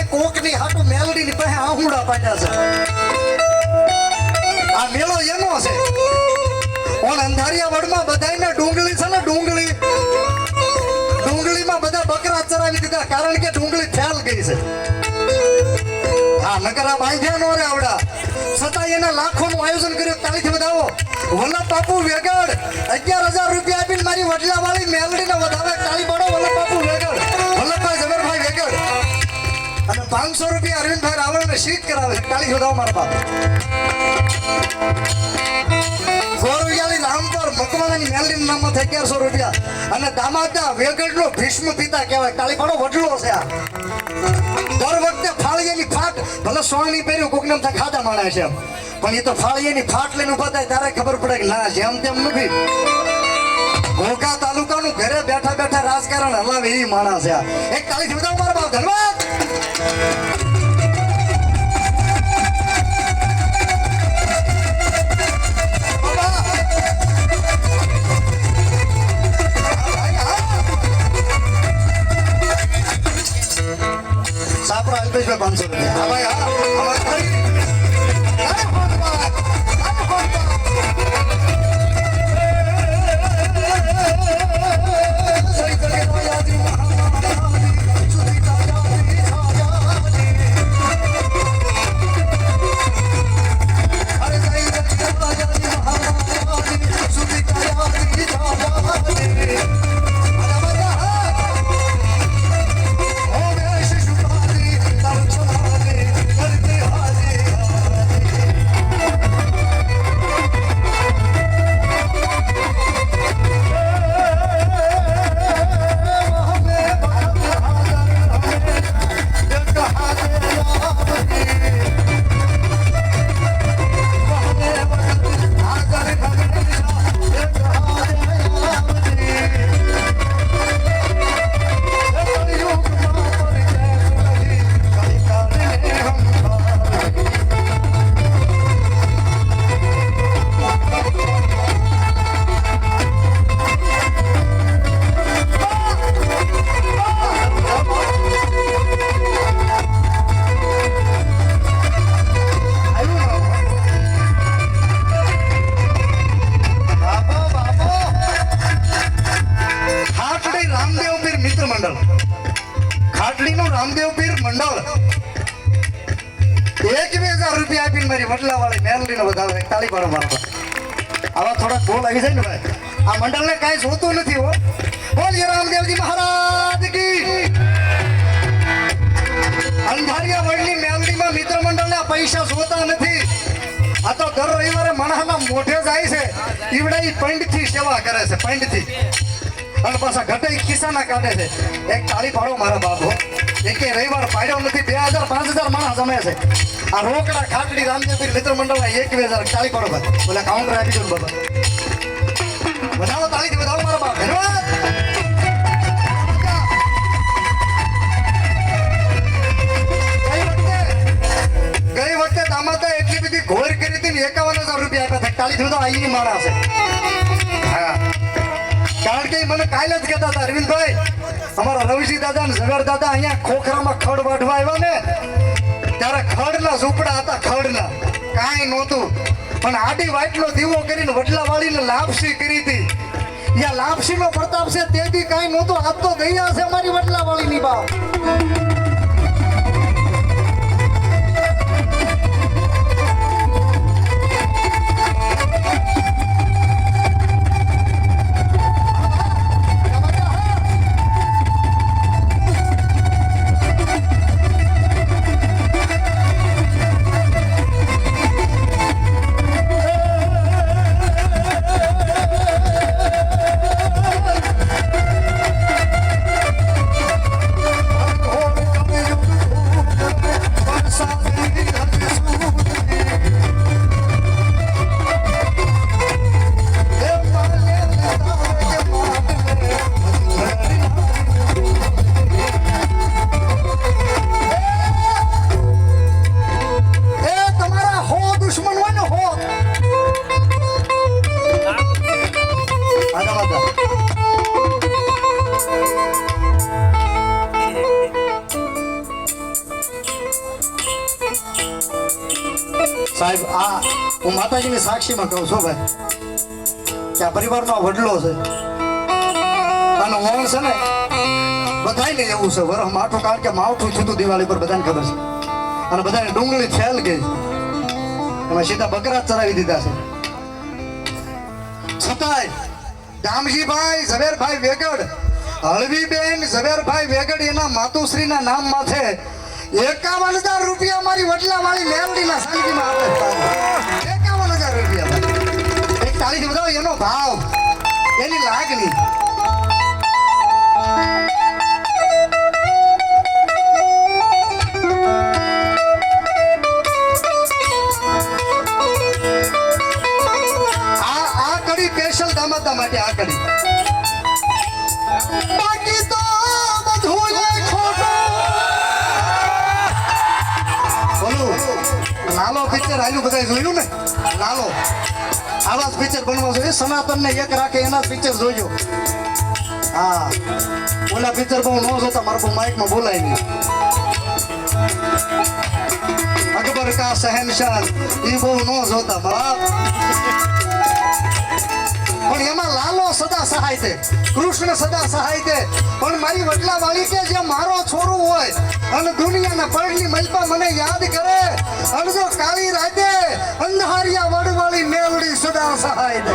કોકની હાટુ મેલડીની પાસે આહુડા પાડ્યા છે આ મેળો એનો છે ઓન અંધારિયા વડમાં બધાયને ડુંગળી છે ને ડુંગળીમાં બધા બકરા ચરાવી દીધા કારણ કે ડુંગળી ફેલ ગઈ છે હા નકરા બાંધ્યા નો રે આવડા છતાં એના લાખોનું આયોજન કર્યું તાળીથી વધાવો વલ્લભ બાપુ વેગડ 11,000 રૂપિયા આપીને મારી વડલા વાળી મેલડીને વધાવે તાળી પાડો વલ્લભ બાપુ વેગડ વલ્લભભાઈ ઝવેરભાઈ વેગડ અને 500 રૂપિયા અરવિંદભાઈ રાવળને શીત કરાવે તાળી વધાવો મારા બાપ ગોરવિયાળી રામપર મકવાણાની મેલડીના નામમાં થાય 1100 રૂપિયા અને દામાદા વેગડનો ભીષ્મ પિતા કહેવાય તાળી પાડો વડલો છે આ દર વખતે ફાળિયાની ફાટ ભલે સોની પહેર્યું કોક નામ થાય ખાધા માણે છે પણ એ તો ફાળિયાની ફાટ લઈને ઉભા થાય ત્યારે ખબર પડે કે ના જેમ તેમ નથી ઘોઘા તાલુકાનું ઘરે બેઠા બેઠા રાજકારણ હલાવે એ માણસ છે એક તાળીથી વધાવો મારા બાપ ધન્યવાદ સાપડા અલ્પેશભાઈ 500 રૂપિયા હા ભાઈ ખાટડીનું રામદેવ પીર મંડળ 21,000 રૂપિયા આપીને મારી વડલા વાળી મેલડીને વધાવે તાળી પાડો મારો આવા થોડા બોલ આવી જાય ને ભાઈ આ મંડળને કાંઈ જોતું નથી હો બોલીએ રામદેવજી મહારાજ કી અંધારિયા વડની મેલડીમાં મિત્ર મંડળને પૈસા જોતા નથી આ તો દર રવિવારે માણસના મોઢે જાય છે ઈવડા ઈ પંડથી સેવા કરે છે પંડથી અને પાછા ઘટે ખિસ્સાના કાઢે છે એક તાળી પાડો મારા બાપો એકે રવિવાર પાડ્યો નથી 2,000 5,000 માણસ જમે છે આ રોકડા ખાટડી રામદેવપીર મિત્ર મંડળના 21,000 તાળી પાડો ભાઈ બોલે કાઉન્ટર આપી દો બાબા વધાવો તાળીથી વધાવો મારા બાપ ધન્યવાદ ગઈ વખતે દામાતા એટલી બધી ઘોર કરી હતી ને 51,000 રૂપિયા આપ્યા હતા તાળીથી વધાવો અહીંની માણસ છે હા કારણ કે મને કાલે જ કહેતા હતા અરવિંદભાઈ અમારા રવિજી દાદા ને ઝવેર દાદા અહીંયા ખોખરામાં ખડ વાઢવા આવ્યા ને ત્યારે ખડના ઝૂંપડા હતા ખડના કાંઈ નહોતું પણ આડી વાટલો દીવો કરીને વડલા વાળીને લાપસી કરી હતી યા લાપસીનો પ્રતાપ છે તે બી કાંઈ નહોતું આજ તો દયા છે અમારી વડલા વાળીની બાપ સાહેબ આ હું માતાજીની સાક્ષીમાં કહું છું ભાઈ કે આ પરિવારનો આ વડલો છે અને વણ છે ને બધાને એવું છે વરહ માઠું કારણ કે માવઠું થયું દિવાળી પર બધાને ખબર છે અને બધાને ડુંગળી ફેલ ગઈ એમાં સીધા બકરા જ ચરાવી દીધા છે છતાંય દામજીભાઈ ઝવેરભાઈ વેગડ હળવીબેન ઝવેરભાઈ વેગડ એના માતુશ્રીના નામ માથે 51,000 રૂપિયા મારી વડલા વાળી મેલડીના શાંતિમાં આપે 51,000 રૂપિયા એક તાળીથી બતાવો એનો ભાવ એની લાગણી આ કડી સ્પેશિયલ દામાદા માટે આ કડી બાકી તો બધું લાલો પિક્ચર આયુ બધા જોયું ને લાલો આવા જ પિક્ચર બનવા જોઈએ સનાતન ને એક રાખે એના પિક્ચર જોજો હા ઓલા પિક્ચર બહુ ન જોતા મારે બહુ માઇકમાં બોલાય નહીં અકબર કા શહેનશાહ એ બહુ ન જોતા બાપ પણ એમાં લાલો સદા સહાય છે કૃષ્ણ સદા સહાય છે પણ મારી વડલા વાળી કે જે મારો છોરું હોય અને દુનિયાના પડની મલપા મને યાદ કરે અને જો કાળી રાતે અંધારિયા વડવાળી મેલડી સદા સહાય દે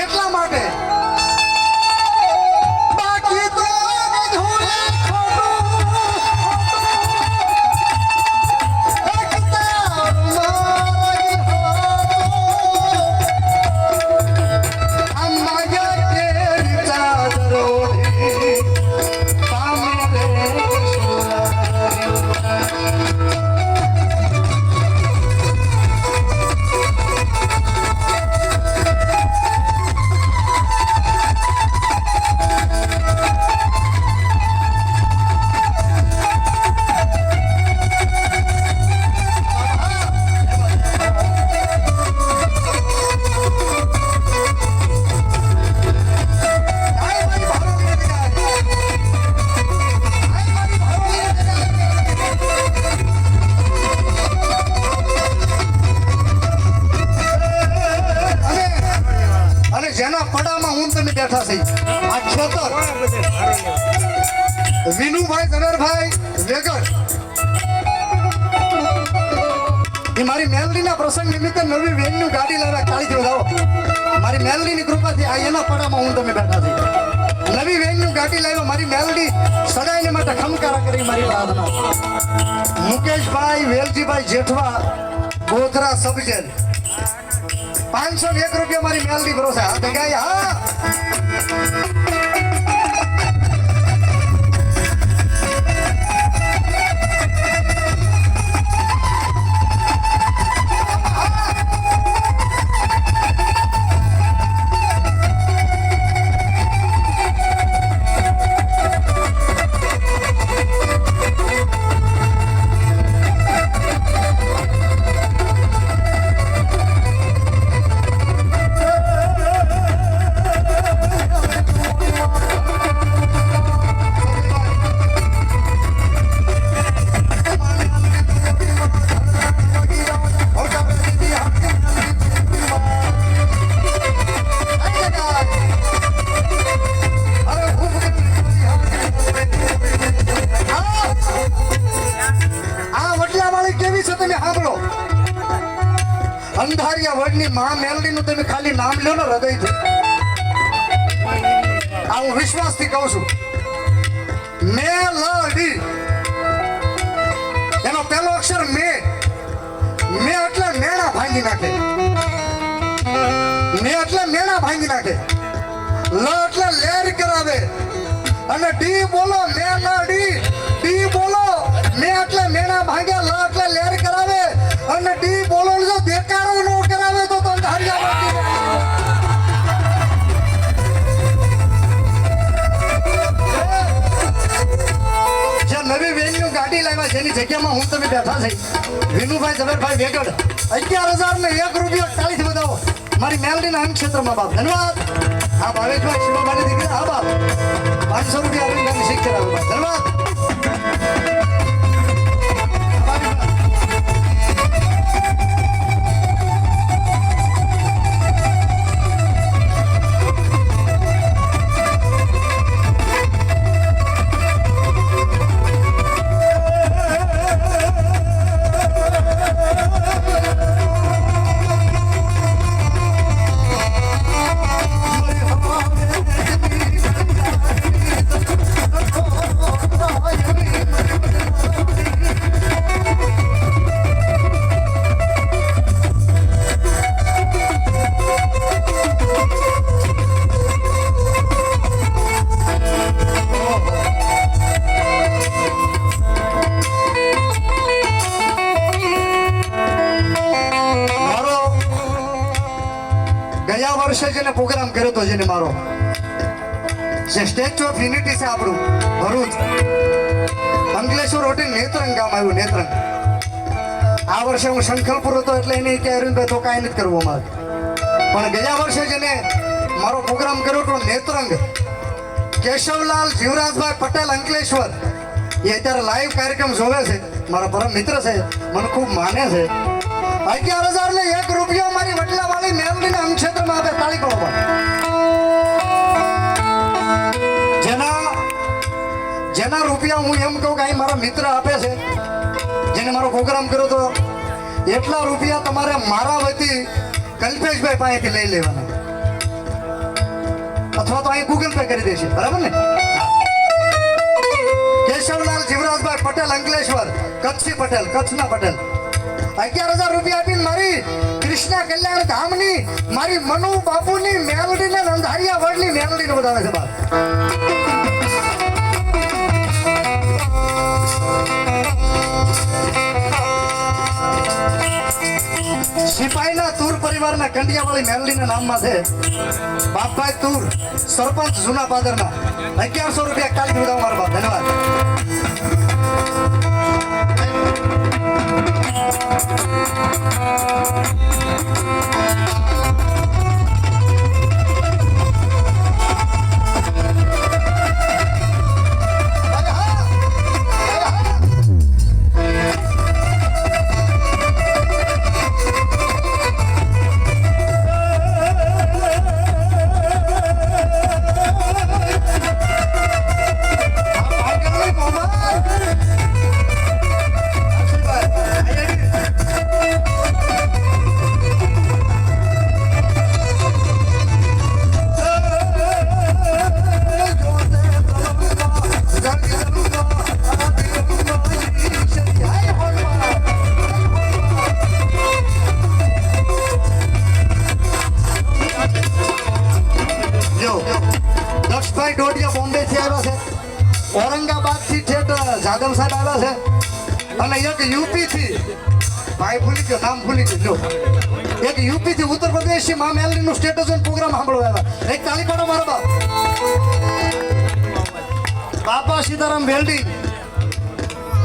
એટલા માટે બાકી તો જેના પડામાં હું તમે બેઠા છે આ ખેતર વિનુભાઈ ઝવેરભાઈ વેગડ એ મારી મેલડીના પ્રસંગ નિમિત્તે નવી વેનની ગાડી લાવ્યા કાળી દેવદાઓ મારી મેલડીની કૃપાથી આ એના પડામાં હું તમે બેઠા છે નવી વેનની ગાડી લાવ્યો મારી મેલડી સદાયને માટે ખમકારા કરી મારી પ્રાર્થના મુકેશભાઈ વેલજીભાઈ જેઠવા ગોધરા સબજેલ 501 રૂપિયા મારી મેલડી ભરોસે હા ભેગાઈ હા અંધારિયા વડની માં મેલડી નું તમે ખાલી નામ લ્યો ને હૃદયથી આ હું વિશ્વાસથી કહું છું મેલડી એનો પહેલો અક્ષર મે એટલે મેણા ભાંગી નાખે મે એટલે મેણા ભાંગી નાખે લ એટલે લેર કરાવે અને ડી બોલો મેલડી ડી બોલો મે એટલે મેણા ભાંગે લ એટલે લેર કરાવે અને ડી બોલો જો દેકારો નો કરાવે તો અંધારિયા જે નવી વેન્યુ ગાડી લાવ્યા જેની જગ્યામાં હું તમે બેઠા છે વિનુભાઈ ઝવેરભાઈ વેગડ 11,001 રૂપિયા તાળીથી બતાવો મારી મેલડીના અંગ ક્ષેત્રમાં બાપ ધન્યવાદ આ ભાવેશભાઈ શિવાભાઈ દીકરી હા બાપ 500 રૂપિયા અરવિંદ શીખ કરાવે ધન્યવાદ વર્ષે જેને પ્રોગ્રામ કર્યો હતો જેને મારો જે સ્ટેચ્યુ ઓફ યુનિટી છે આપણું ભરૂચ અંકલેશ્વર હોટી નેત્રંગ ગામ આવ્યું નેત્રંગ. આ વર્ષે હું શંખલપુર હતો એટલે એને કે અરવિંદભાઈ તો કાંઈ નથી કરવું અમારે. પણ ગયા વર્ષે જેને મારો પ્રોગ્રામ કર્યો હતો નેત્રંગ કેશવલાલ જીવરાજભાઈ પટેલ અંકલેશ્વર એ અત્યારે લાઈવ કાર્યક્રમ જોવે છે. મારા પરમ મિત્ર છે, મને ખૂબ માને છે. 11,001 રૂપિયા મારી વડલાવાળી મેલડીને અંગક્ષેત્રમાં આપે. તાળી પાડો. જેના રૂપિયા હું એમ કહું કે અહીં મારા મિત્ર આપે છે જેને મારો પ્રોગ્રામ કર્યો તો એટલા રૂપિયા તમારે મારા વતી કલ્પેશભાઈ પાસેથી લઈ લેવાના અથવા તો અહીં ગૂગલ પે કરી દેશે. બરાબર ને? કેશવલાલ જીવરાજભાઈ પટેલ અંકલેશ્વર કચ્છી પટેલ કચ્છના પટેલ 11,000 રૂપિયા આપીને મારી કૃષ્ણા કલ્યાણ ધામની મારી મનુ બાપુની મેલડીને અંધારિયા વડની મેલડીને વધારે છે. બાપ સિપાહીના તૂર પરિવારના કંડિયાવાળી મેલડીના નામમાં છે બાપભાઈ તૂર સરપંચ જૂના પાદરના 1100 રૂપિયા કાલી જોડાવ મારો બાપ. ધન્યવાદ. દક્ષભાઈ ડોડિયા બોમ્બે થી આવ્યા છે, ઔરંગાબાદ થી જાદવ સાહેબ આવ્યા છે અને એક યુપી થી ભાઈ ભૂલી ગયો નામ ભૂલી ગયો એક યુપી થી ઉત્તર પ્રદેશ થી મા મેલડી નું સ્ટેટસ ઓન પ્રોગ્રામ સાંભળવા આવ્યા. એક તાળી પાડો મારો બાપ. બાપા સીતારામ વેલ્ડિંગ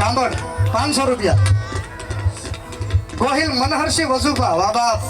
કાંબળ 500 રૂપિયા. ગોહિલ મનહરસિંહ વસુભા વાહ બાપ